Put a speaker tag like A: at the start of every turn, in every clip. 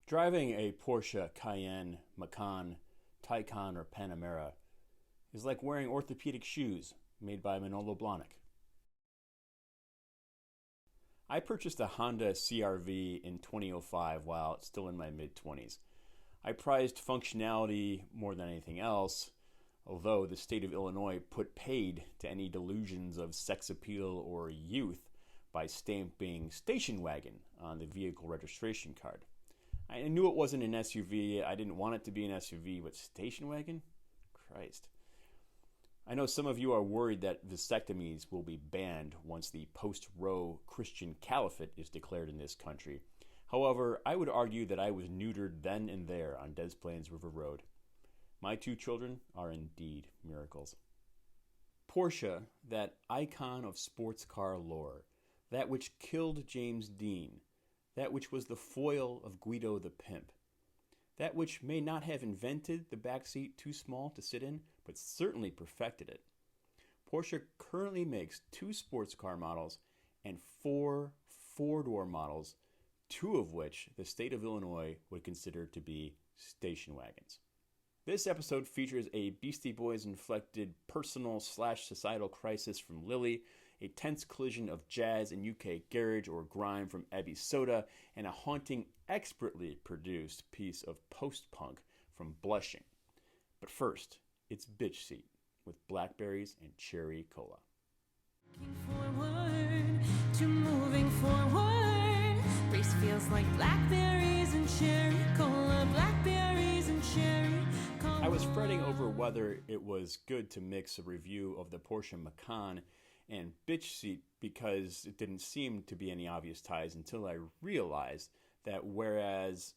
A: Driving a Porsche, Cayenne, Macan, Taycan, or Panamera is like wearing orthopedic shoes made by Manolo Blahnik. I purchased a Honda CR-V in 2005 while still in my mid-20s. I prized functionality more than anything else, although the state of Illinois put paid to any delusions of sex appeal or youth by stamping station wagon on the vehicle registration card. I knew it wasn't an SUV. I didn't want it to be an SUV, but station wagon? Christ. I know some of you are worried that vasectomies will be banned once the post-Roe Christian caliphate is declared in this country. However, I would argue that I was neutered then and there on Des Plaines River Road. My 2 children are indeed miracles. Porsche, that icon of sports car lore, that which killed James Dean, that which was the foil of Guido the Pimp, that which may not have invented the backseat too small to sit in, but certainly perfected it. Porsche currently makes 2 sports car models and 4 four-door models, 2 of which the state of Illinois would consider to be station wagons. This episode features a Beastie Boys inflected personal/societal crisis from Liily, a tense collision of jazz and UK garage or grime from Ebi Soda, and a haunting, expertly produced piece of post-punk from Blushing. But first, it's Biitchseat with Blackberries and Cherry Cola.
B: Forward to moving forward. Race feels like blackberries and cherry cola, blackberries and cherry cola.
A: I was fretting over whether it was good to mix a review of the Porsche Macan and Biitchseat because it didn't seem to be any obvious ties until I realized that whereas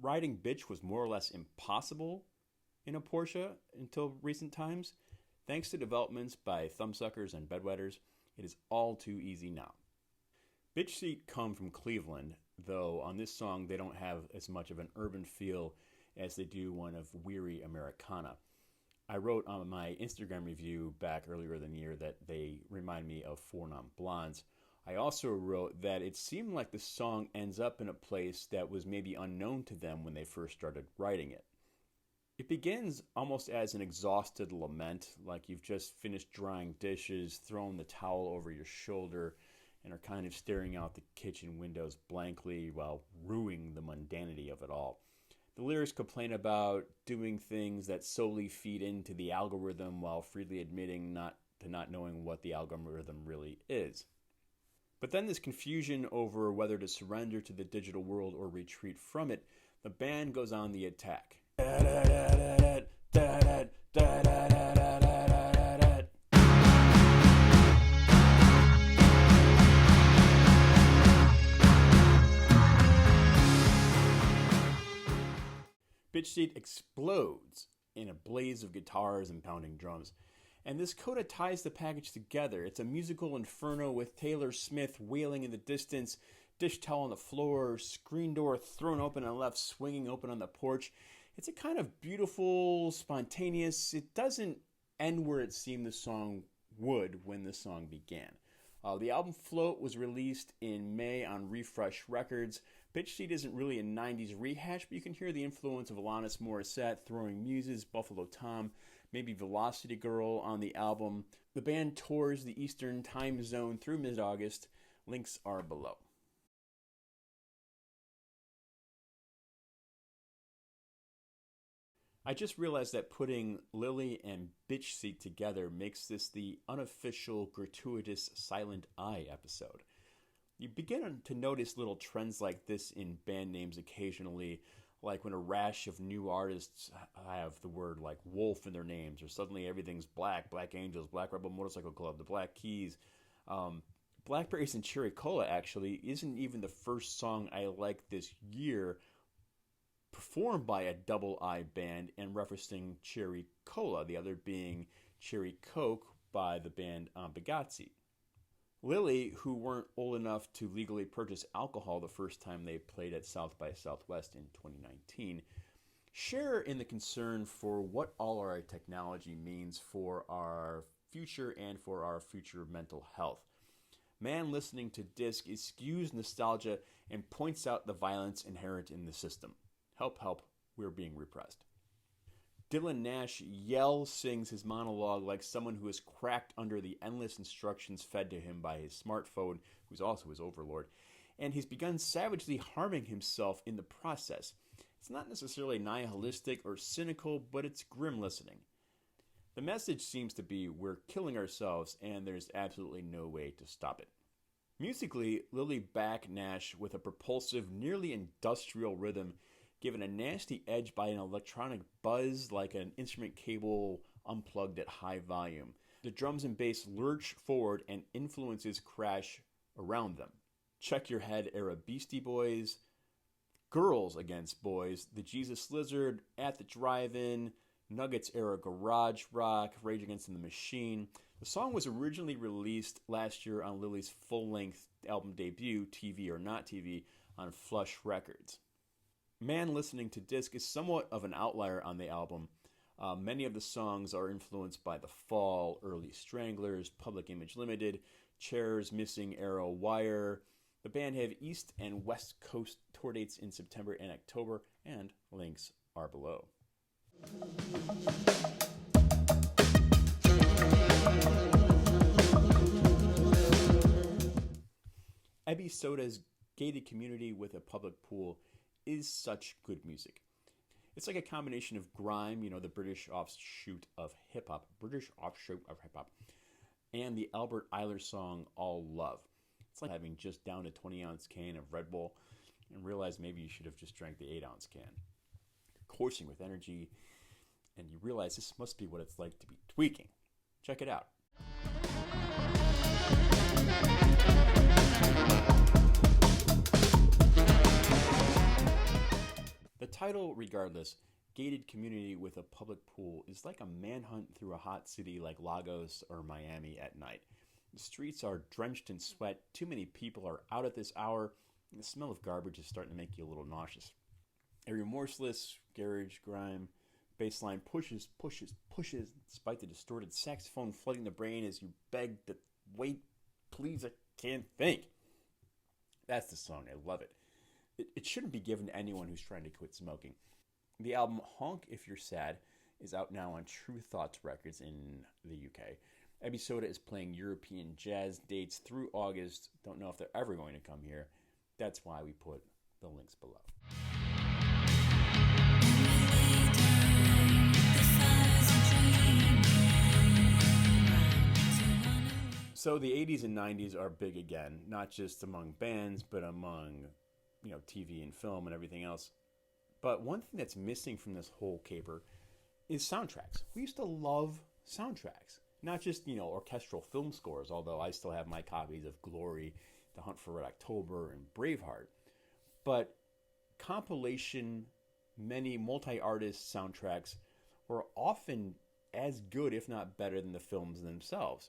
A: riding bitch was more or less impossible in a Porsche until recent times, thanks to developments by thumbsuckers and bedwetters, it is all too easy now. Biitchseat come from Cleveland, though on this song they don't have as much of an urban feel as they do one of Weary Americana. I wrote on my Instagram review back earlier in the year that they remind me of Four Non Blondes. I also wrote that it seemed like the song ends up in a place that was maybe unknown to them when they first started writing it. It begins almost as an exhausted lament, like you've just finished drying dishes, thrown the towel over your shoulder, and are kind of staring out the kitchen windows blankly while rueing the mundanity of it all. The lyrics complain about doing things that solely feed into the algorithm while freely admitting not knowing what the algorithm really is. But then this confusion over whether to surrender to the digital world or retreat from it, the band goes on the attack. Biitchseat explodes in a blaze of guitars and pounding drums. And this coda ties the package together. It's a musical inferno with Taylor Smith wailing in the distance, dish towel on the floor, screen door thrown open and left swinging open on the porch. It's a kind of beautiful, spontaneous, it doesn't end where it seemed the song would when the song began. The album Float was released in May on Refresh Records. Biitchseat isn't really a 90s rehash, but you can hear the influence of Alanis Morissette, Throwing Muses, Buffalo Tom, maybe Velocity Girl on the album. The band tours the Eastern Time Zone through mid-August. Links are below. I just realized that putting Liily and Biitchseat together makes this the unofficial, gratuitous Silent I episode. You begin to notice little trends like this in band names occasionally, like when a rash of new artists have the word like Wolf in their names, or suddenly everything's Black, Black Angels, Black Rebel Motorcycle Club, the Black Keys. Blackberries and Cherry Cola actually isn't even the first song I like this year, performed by a double I band and referencing Cherry Cola, the other being Cherry Coke by the band Biitchseat. Liily, who weren't old enough to legally purchase alcohol the first time they played at South by Southwest in 2019, share in the concern for what all our technology means for our future and for our future mental health. Man Listening to Disc eschews nostalgia and points out the violence inherent in the system. Help, help, we're being repressed. Dylan Nash sings his monologue like someone who is cracked under the endless instructions fed to him by his smartphone, who's also his overlord, and he's begun savagely harming himself in the process. It's not necessarily nihilistic or cynical, but it's grim listening. The message seems to be we're killing ourselves and there's absolutely no way to stop it. Musically, Liily backed Nash with a propulsive, nearly industrial rhythm, given a nasty edge by an electronic buzz like an instrument cable unplugged at high volume. The drums and bass lurch forward and influences crash around them. Check Your Head era Beastie Boys, Girls Against Boys, The Jesus Lizard, At the Drive-In, Nuggets era garage rock, Rage Against the Machine. The song was originally released last year on Lily's full-length album debut, TV or Not TV, on Flush Records. Man Listening to Disc is somewhat of an outlier on the album. Many of the songs are influenced by The Fall, Early Stranglers, Public Image Limited, Chairs, Missing Arrow, Wire. The band have East and West Coast tour dates in September and October, and links are below. Ebi Soda's Gated Community with a Public Pool is such good music. It's like a combination of grime, the British offshoot of hip-hop, and the Albert Eiler song All Love. It's like having just downed a 20-ounce can of Red Bull and realized maybe you should have just drank the 8-ounce can. Coursing with energy, and you realize this must be what it's like to be tweaking. Check it out. The title, regardless, Gated Community with a Public Pool, is like a manhunt through a hot city like Lagos or Miami at night. The streets are drenched in sweat, too many people are out at this hour, and the smell of garbage is starting to make you a little nauseous. A remorseless garage grime bass line pushes, despite the distorted saxophone flooding the brain as you beg to wait, please, I can't think. That's the song, I love it. It shouldn't be given to anyone who's trying to quit smoking. The album Honk If You're Sad is out now on True Thoughts Records in the UK. Ebi Soda is playing European jazz dates through August. Don't know if they're ever going to come here. That's why we put the links below. So the 80s and 90s are big again, not just among bands, but among, TV and film and everything else. But one thing that's missing from this whole caper is soundtracks. We used to love soundtracks, not just, orchestral film scores, although I still have my copies of Glory, The Hunt for Red October, and Braveheart. But compilation, many multi-artist soundtracks were often as good, if not better, than the films themselves.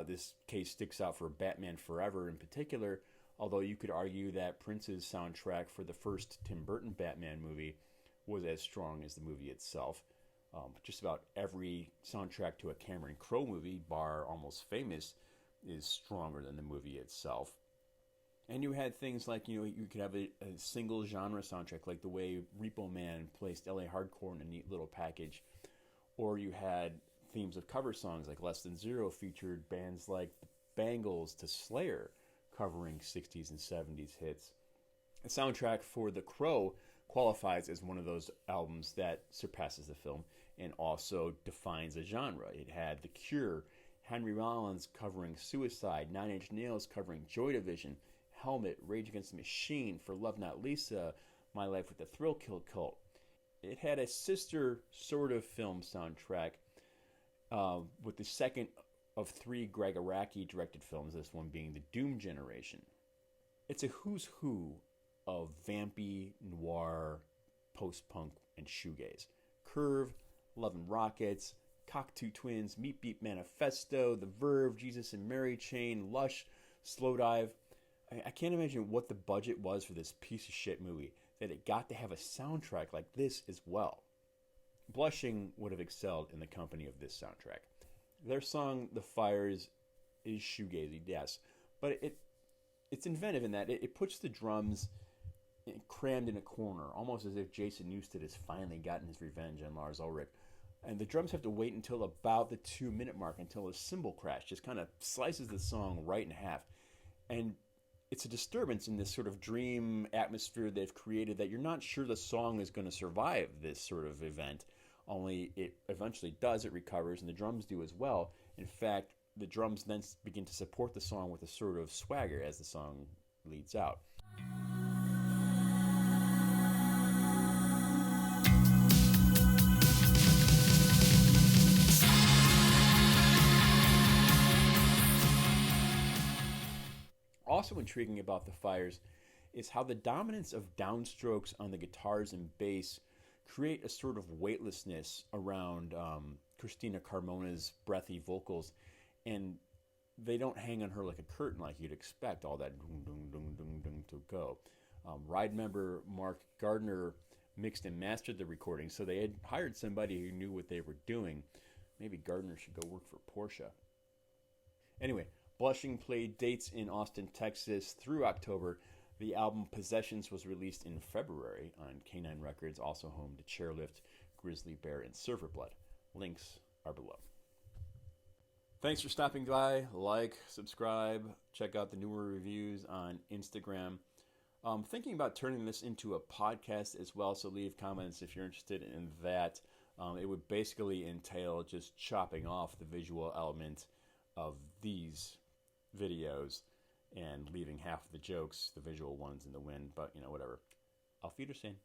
A: This case sticks out for Batman Forever in particular, although you could argue that Prince's soundtrack for the first Tim Burton Batman movie was as strong as the movie itself. Just about every soundtrack to a Cameron Crowe movie, bar Almost Famous, is stronger than the movie itself. And you had things like, you could have a single genre soundtrack, like the way Repo Man placed LA Hardcore in a neat little package. Or you had themes of cover songs like Less Than Zero featured bands like the Bangles to Slayer covering 60s and 70s hits. The soundtrack for The Crow qualifies as one of those albums that surpasses the film and also defines a genre. It had The Cure, Henry Rollins covering Suicide, Nine Inch Nails covering Joy Division, Helmet, Rage Against the Machine, For Love Not Lisa, My Life with the Thrill Kill Cult. It had a sister sort of film soundtrack with the second of 3 Greg Araki directed films, this one being The Doom Generation. It's a who's who of vampy, noir, post-punk, and shoegaze. Curve, Love and Rockets, Cockatoo Twins, Meat Beat Manifesto, The Verve, Jesus and Mary Chain, Lush, Slowdive. I can't imagine what the budget was for this piece of shit movie, that it got to have a soundtrack like this as well. Blushing would have excelled in the company of this soundtrack. Their song, The Fires, is shoegazy, yes, But it's inventive in that it puts the drums crammed in a corner, almost as if Jason Newsted has finally gotten his revenge on Lars Ulrich. And the drums have to wait until about the 2-minute mark until a cymbal crash just kind of slices the song right in half. And it's a disturbance in this sort of dream atmosphere they've created that you're not sure the song is going to survive this sort of event, only it eventually does. It recovers, and the drums do as well. In fact, the drums then begin to support the song with a sort of swagger as the song leads out. Also intriguing about the Fires is how the dominance of downstrokes on the guitars and bass create a sort of weightlessness around Christina Carmona's breathy vocals, and they don't hang on her like a curtain like you'd expect all that dung dung dung dung dung to go. Ride member Mark Gardner mixed and mastered the recording, so they had hired somebody who knew what they were doing. Maybe Gardner should go work for Porsche. Anyway, Blushing played dates in Austin, Texas through October. The album Possessions was released in February on K9 Records, also home to Chairlift, Grizzly Bear, and Silverblood. Links are below. Thanks for stopping by. Like, subscribe, check out the newer reviews on Instagram. I'm thinking about turning this into a podcast as well, so leave comments if you're interested in that. It would basically entail just chopping off the visual element of these videos and leaving half of the jokes, the visual ones, in the wind, but whatever. Auf Wiedersehen.